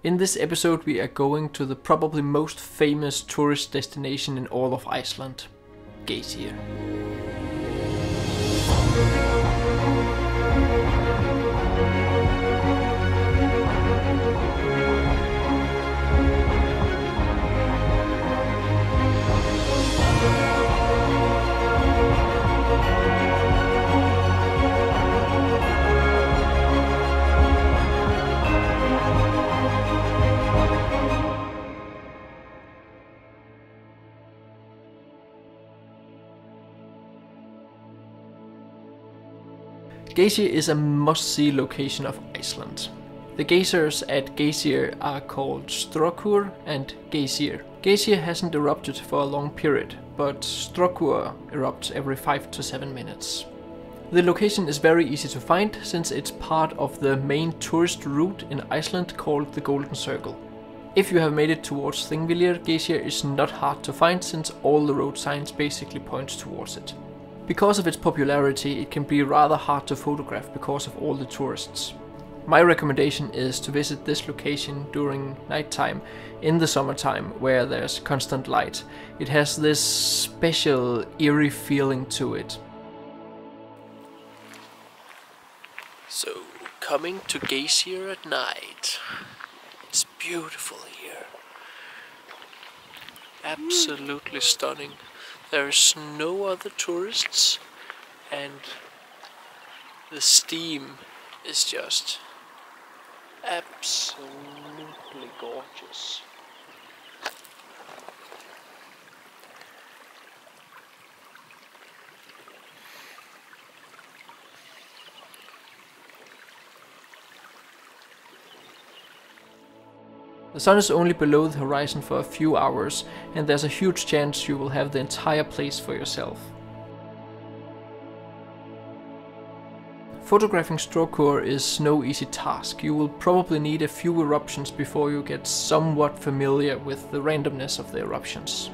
In this episode we are going to the probably most famous tourist destination in all of Iceland, Geysir. Geysir is a must-see location of Iceland. The geysers at Geysir are called Strokkur and Geysir. Geysir hasn't erupted for a long period, but Strokkur erupts every 5 to 7 minutes. The location is very easy to find since it's part of the main tourist route in Iceland called the Golden Circle. If you have made it towards Thingvellir, Geysir is not hard to find since all the road signs basically point towards it. Because of its popularity, it can be rather hard to photograph because of all the tourists. My recommendation is to visit this location during nighttime in the summertime where there's constant light. It has this special eerie feeling to it. So, coming to Geysir at night. It's beautiful here. Absolutely stunning. There's no other tourists and the steam is just absolutely gorgeous. The sun is only below the horizon for a few hours, and there's a huge chance you will have the entire place for yourself. Photographing Strokkur is no easy task. You will probably need a few eruptions before you get somewhat familiar with the randomness of the eruptions.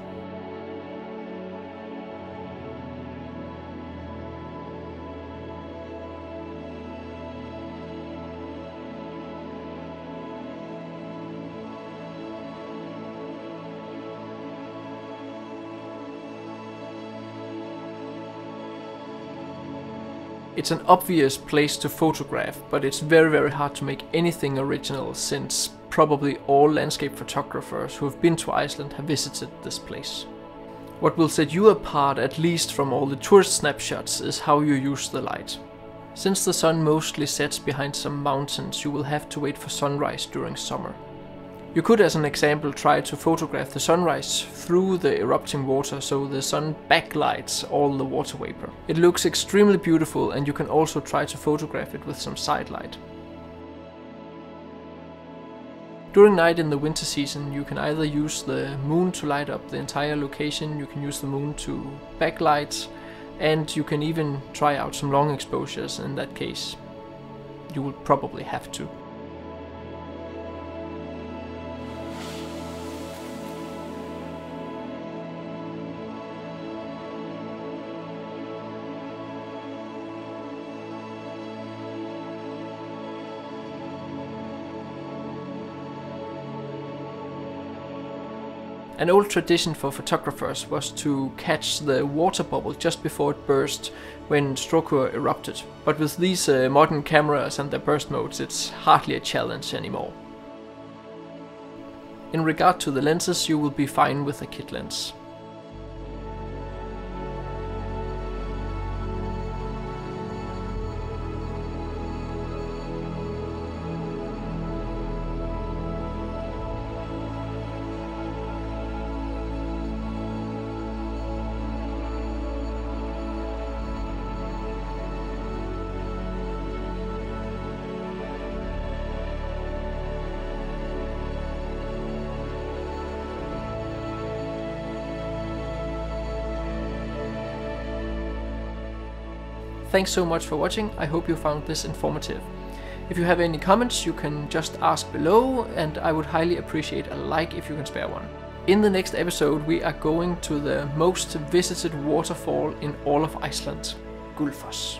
It's an obvious place to photograph, but it's very hard to make anything original since probably all landscape photographers who have been to Iceland have visited this place. What will set you apart, at least from all the tourist snapshots, is how you use the light. Since the sun mostly sets behind some mountains, you will have to wait for sunrise during summer. You could, as an example, try to photograph the sunrise through the erupting water so the sun backlights all the water vapor. It looks extremely beautiful, and you can also try to photograph it with some side light. During night in the winter season, you can either use the moon to light up the entire location, you can use the moon to backlight, and you can even try out some long exposures. In that case, you will probably have to. An old tradition for photographers was to catch the water bubble just before it burst when Strokkur erupted, but with these modern cameras and their burst modes, it's hardly a challenge anymore. In regard to the lenses, you will be fine with a kit lens. Thanks so much for watching. I hope you found this informative. If you have any comments, you can just ask below, and I would highly appreciate a like if you can spare one. In the next episode, we are going to the most visited waterfall in all of Iceland, Gullfoss.